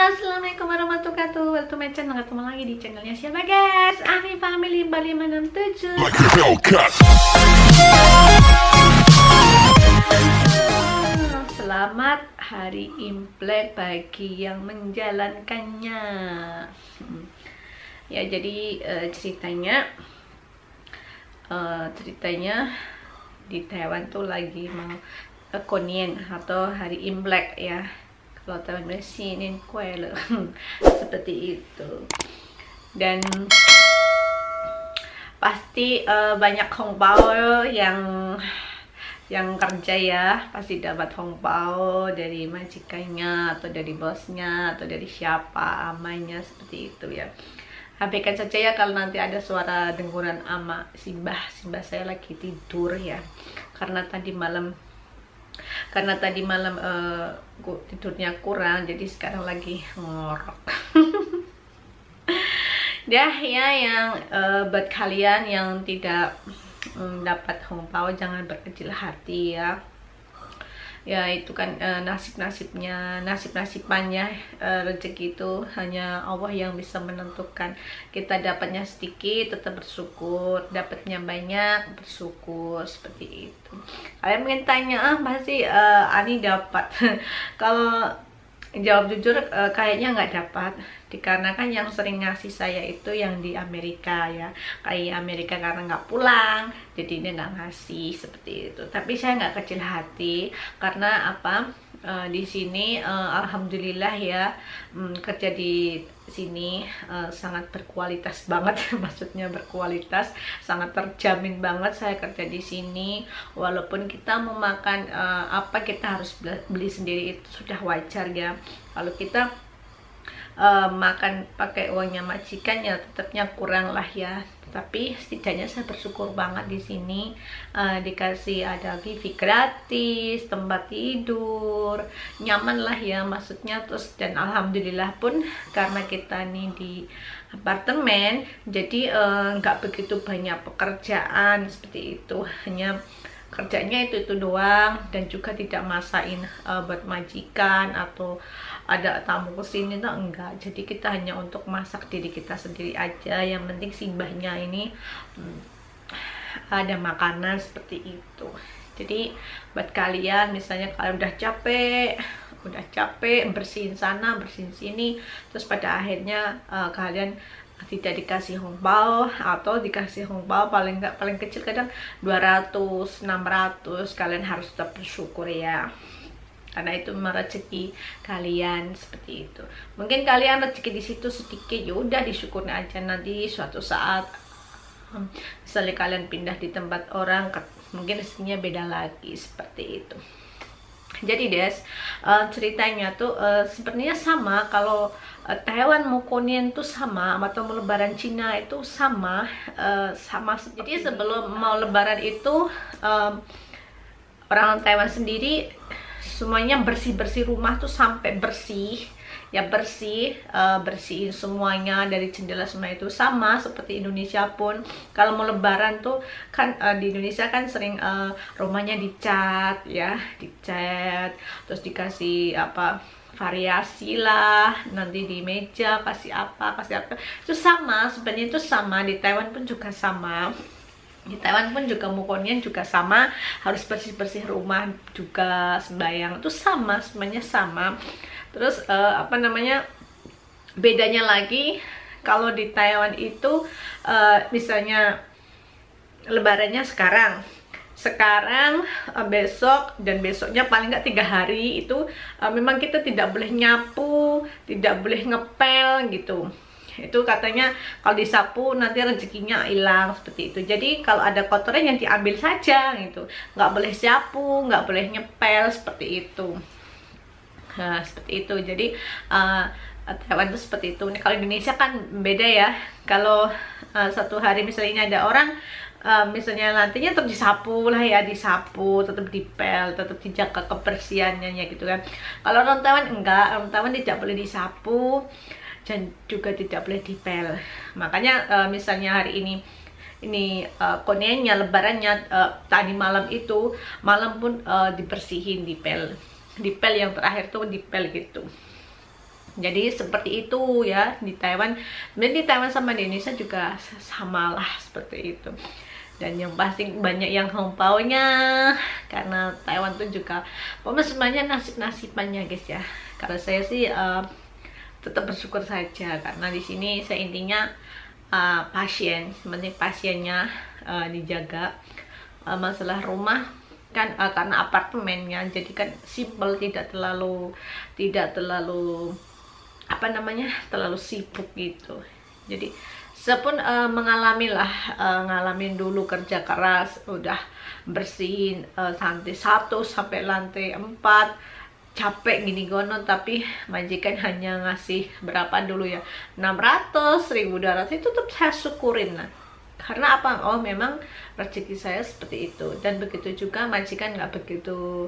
Assalamualaikum warahmatullahi wabarakatuh. Welcome to my channel. Ketemu lagi di channelnya siapa guys? Ami Family 4567. Selamat hari Imlek bagi yang menjalankannya. Ya jadi ceritanya di Taiwan tuh lagi mau Konien atau hari Imlek ya. Kalau Taiwan sinin kue loh. Seperti itu. Dan pasti banyak hongbao yang kerja ya, pasti dapat hongbao dari majikannya atau dari bosnya atau dari siapa amanya, seperti itu ya. Abaikan saja ya kalau nanti ada suara denguran ama simbah saya lagi tidur ya, karena tadi malam tidurnya kurang, jadi sekarang lagi ngorok. Dah ya, yang buat kalian yang tidak dapat hongbao jangan berkecil hati ya. Ya itu kan nasib-nasibnya, nasib-nasibannya, rezeki itu hanya Allah yang bisa menentukan. Kita dapatnya sedikit tetap bersyukur, dapatnya banyak bersyukur, seperti itu. Kalian mungkin tanya, pasti Ani dapat. Kalau jawab jujur, kayaknya nggak dapat, dikarenakan yang sering ngasih saya itu yang di Amerika ya. Kayak Amerika karena nggak pulang, jadi dia nggak ngasih, seperti itu. Tapi saya nggak kecil hati, karena apa, di sini alhamdulillah ya, kerja di sini sangat berkualitas banget. Maksudnya berkualitas, sangat terjamin banget saya kerja di sini. Walaupun kita mau makan apa, kita harus beli sendiri, itu sudah wajar ya. Kalau kita makan pakai uangnya majikan ya tetapnya kurang lah ya. Tapi setidaknya saya bersyukur banget di sini, dikasih ada wifi gratis, tempat tidur, nyaman lah ya maksudnya. Terus dan alhamdulillah pun karena kita nih di apartemen, jadi nggak begitu banyak pekerjaan seperti itu, hanya kerjanya itu doang, dan juga tidak masain buat majikan atau ada tamu kesini tuh enggak. Jadi kita hanya untuk masak diri kita sendiri aja, yang penting simbahnya ini ada makanan, seperti itu. Jadi buat kalian misalnya kalian udah capek bersihin sana bersihin sini, terus pada akhirnya kalian tidak dikasih hongbao, atau dikasih hongbao paling kecil kadang 200, 600, kalian harus tetap bersyukur ya, karena itu rezeki kalian, seperti itu. Mungkin kalian rezeki di situ sedikit, ya udah disyukurin aja. Nanti suatu saat misalnya kalian pindah di tempat orang, mungkin rezekinya beda lagi, seperti itu. Jadi des, ceritanya tuh sebenarnya sama. Kalau Taiwan mau Konien tuh sama, atau mau Lebaran Cina itu sama. Jadi sebelum mau Lebaran itu orang Taiwan sendiri semuanya bersih rumah tuh sampai bersih ya, bersihin semuanya dari jendela semua. Itu sama seperti Indonesia pun. Kalau mau Lebaran tuh kan di Indonesia kan sering rumahnya dicat ya, terus dikasih apa, variasi lah, nanti di meja kasih apa, itu sama sebenarnya. Itu sama di Taiwan pun juga sama. Di Taiwan pun juga Mukonian juga sama, harus bersih rumah juga, sembahyang, itu sama, semuanya sama. Terus apa namanya, bedanya lagi kalau di Taiwan itu misalnya lebarannya sekarang, besok dan besoknya paling nggak 3 hari itu memang kita tidak boleh nyapu, tidak boleh ngepel gitu. Itu katanya kalau disapu nanti rezekinya hilang, seperti itu. Jadi kalau ada kotoran yang diambil saja gitu, nggak boleh sapu, nggak boleh nyepel, seperti itu. Nah seperti itu. Jadi Taiwan itu seperti itu. Kalau Indonesia kan beda ya. Kalau satu hari misalnya ada orang, misalnya nantinya tetap disapu lah ya, tetap dipel, tetap dijaga kebersihannya gitu kan. Kalau orang Taiwan enggak, orang Taiwan tidak boleh disapu dan juga tidak boleh dipel. Makanya misalnya hari ini Koniennya, lebarannya tadi malam itu, malam pun dibersihin, dipel yang terakhir tuh dipel gitu. Jadi seperti itu ya di Taiwan. Dan di Taiwan sama di Indonesia juga samalah seperti itu. Dan yang pasti banyak yang hongpao-nya, karena Taiwan tuh juga pokoknya semuanya nasib-nasibannya guys ya. Kalau saya sih tetap bersyukur saja, karena di sini saya intinya pasien, penting pasiennya dijaga. Masalah rumah kan karena apartemennya jadi kan simple, tidak terlalu apa namanya, terlalu sibuk gitu. Jadi saya pun ngalamin dulu kerja keras, udah bersihin lantai 1 sampai lantai 4, capek gini gono, tapi majikan hanya ngasih berapa dulu ya, 600, 1.200, itu tetap saya syukurin lah. Karena apa? Oh memang rezeki saya seperti itu. Dan begitu juga majikan nggak begitu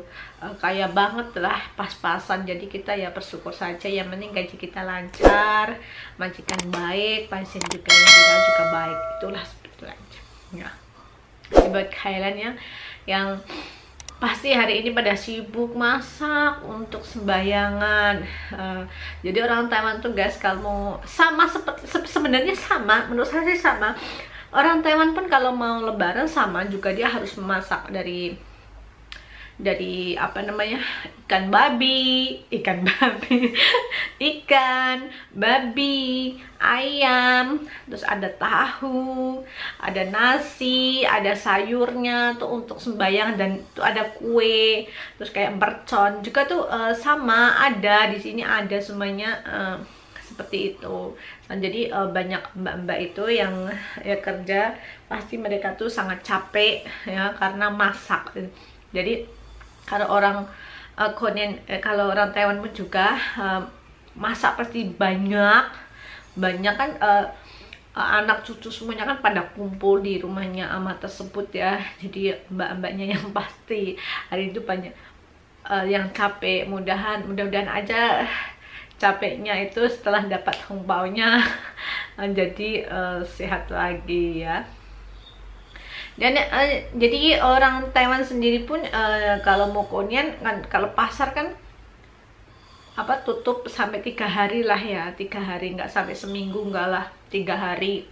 kaya banget lah, pas-pasan. Jadi kita ya bersyukur saja, yang penting gaji kita lancar, majikan baik, pasien juga yang dirawat juga baik. Itulah seperti itu aja ya. Buat kalian yang pasti hari ini pada sibuk masak untuk sembayangan. Jadi orang Taiwan tuh guys, kalau sama sebenarnya sama, menurut saya sih sama. Orang Taiwan pun kalau mau lebaran sama juga, dia harus memasak dari apa namanya, ikan babi, ikan, babi, ayam, terus ada tahu, ada nasi, ada sayurnya tuh untuk sembahyang, dan tuh ada kue, terus kayak mercon juga tuh sama ada di sini, ada semuanya seperti itu. Nah, jadi banyak mbak-mbak itu yang ya kerja, pasti mereka tuh sangat capek ya karena masak. Jadi kalau orang Korean, kalau orang Taiwan pun juga masak pasti banyak kan, anak cucu semuanya kan pada kumpul di rumahnya ama tersebut ya. Jadi mbak-mbaknya yang pasti hari itu banyak yang capek. Mudah-mudahan aja capeknya itu setelah dapat hongpao-nya jadi sehat lagi ya. Dan jadi orang Taiwan sendiri pun kalau mau Korean kan, kalau pasar kan apa tutup sampai 3 hari lah ya, 3 hari, nggak sampai seminggu, enggak lah, 3 hari.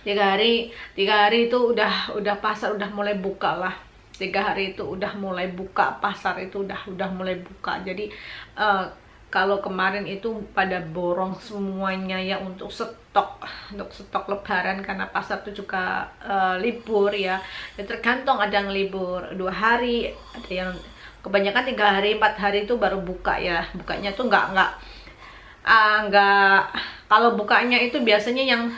3 hari itu udah pasar udah mulai buka lah. 3 hari itu udah mulai buka, pasar itu udah mulai buka. Jadi kalau kemarin itu pada borong semuanya ya untuk stok lebaran, karena pasar itu juga libur ya. Tergantung, ada yang libur 2 hari, ada yang kebanyakan 3 hari, 4 hari itu baru buka ya. Bukanya tuh nggak kalau bukanya itu biasanya yang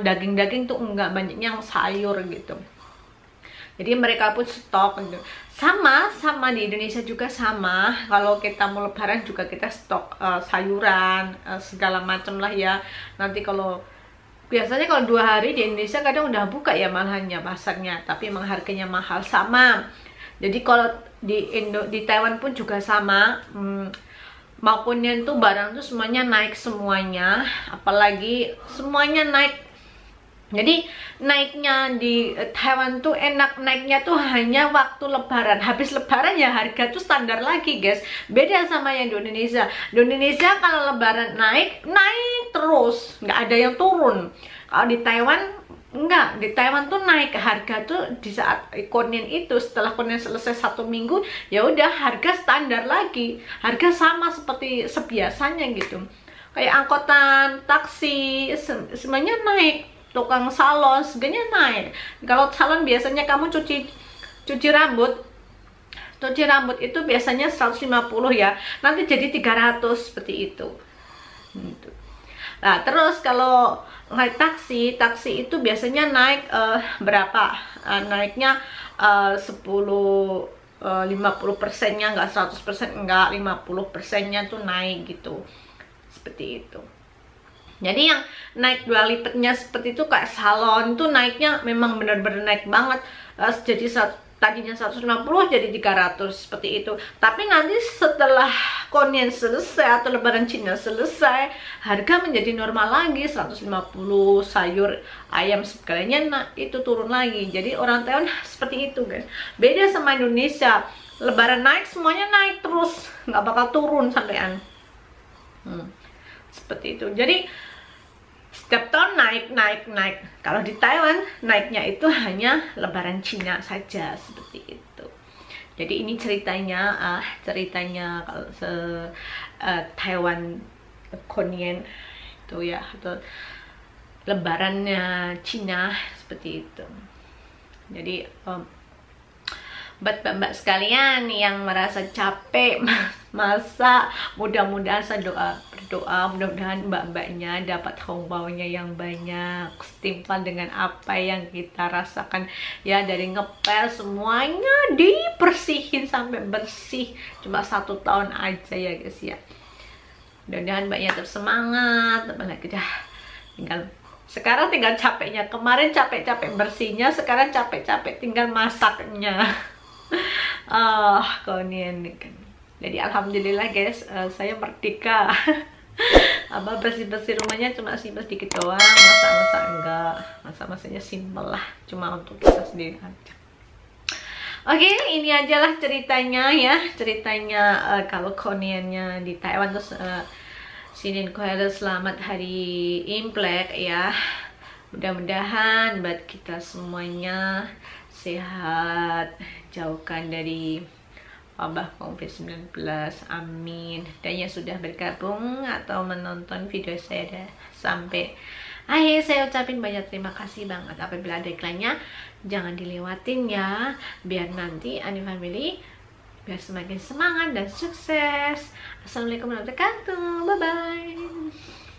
daging-daging tuh nggak, banyak yang sayur gitu. Jadi mereka pun stok gitu. Sama di Indonesia juga sama. Kalau kita mau lebaran juga kita stok sayuran, segala macam lah ya. Nanti kalau biasanya kalau 2 hari di Indonesia kadang udah buka ya malahannya pasarnya, tapi emang harganya mahal sama. Jadi kalau di Taiwan pun juga sama. Maupunnya itu barang tuh semuanya naik semuanya, apalagi semuanya naik. Jadi naiknya di Taiwan tuh enak, naiknya tuh hanya waktu lebaran. Habis lebaran ya harga tuh standar lagi guys. Beda sama yang di Indonesia. Di Indonesia kalau lebaran naik terus, nggak ada yang turun. Kalau di Taiwan enggak, di Taiwan tuh naik harga tuh di saat Korean itu, setelah Korean selesai 1 minggu ya udah harga standar lagi, harga sama seperti sebiasanya gitu. Kayak angkutan, taksi, semuanya naik. Tukang salon segala naik. Kalau salon biasanya kamu cuci rambut itu biasanya 150 ya, nanti jadi 300 seperti itu. Nah terus kalau naik taksi itu biasanya naik berapa? Naiknya 50%-nya, nggak 100%, enggak, 50%-nya tuh naik gitu, seperti itu. Jadi yang naik 2 lipatnya seperti itu kayak salon tuh naiknya memang benar-benar naik banget. Jadi tadinya 150 jadi 300 seperti itu. Tapi nanti setelah Korean selesai atau lebaran Cina selesai, harga menjadi normal lagi 150, sayur, ayam segalanya itu turun lagi. Jadi orang Taiwan seperti itu guys. Beda sama Indonesia. Lebaran naik semuanya naik terus, nggak bakal turun sampean. Seperti itu. Jadi setiap tahun naik. Kalau di Taiwan naiknya itu hanya Lebaran Cina saja, seperti itu. Jadi ini ceritanya kalau Taiwan Konien itu ya, atau Lebarannya Cina seperti itu. Jadi buat mbak-mbak sekalian yang merasa capek masak, mudah-mudahan saya berdoa mudah-mudahan mbak-mbaknya dapat hongbao-nya yang banyak, setimpal dengan apa yang kita rasakan ya. Dari ngepel semuanya dibersihin sampai bersih, cuma 1 tahun aja ya guys ya. Mudah-mudahan mbaknya tetap semangat, sekarang tinggal capeknya. Kemarin capek-capek bersihnya, sekarang capek-capek tinggal masaknya. Konien kan. Jadi alhamdulillah guys, saya merdeka. Bersih-bersih rumahnya cuma sedikit doang, masak-masak enggak. Masak-masaknya simple lah, cuma untuk kita sendiri aja. Oke, ini aja lah ceritanya ya. Kalau Koniennya di Taiwan. Terus Sinin Koel, selamat hari Imlek ya. Mudah-mudahan buat kita semuanya sehat, jauhkan dari wabah COVID-19, amin. Dan yang sudah bergabung atau menonton video saya sampai akhir, saya ucapin banyak terima kasih banget. Apabila ada iklannya, jangan dilewatin ya, biar nanti Ani Family biar semakin semangat dan sukses. Assalamualaikum warahmatullahi wabarakatuh, bye bye.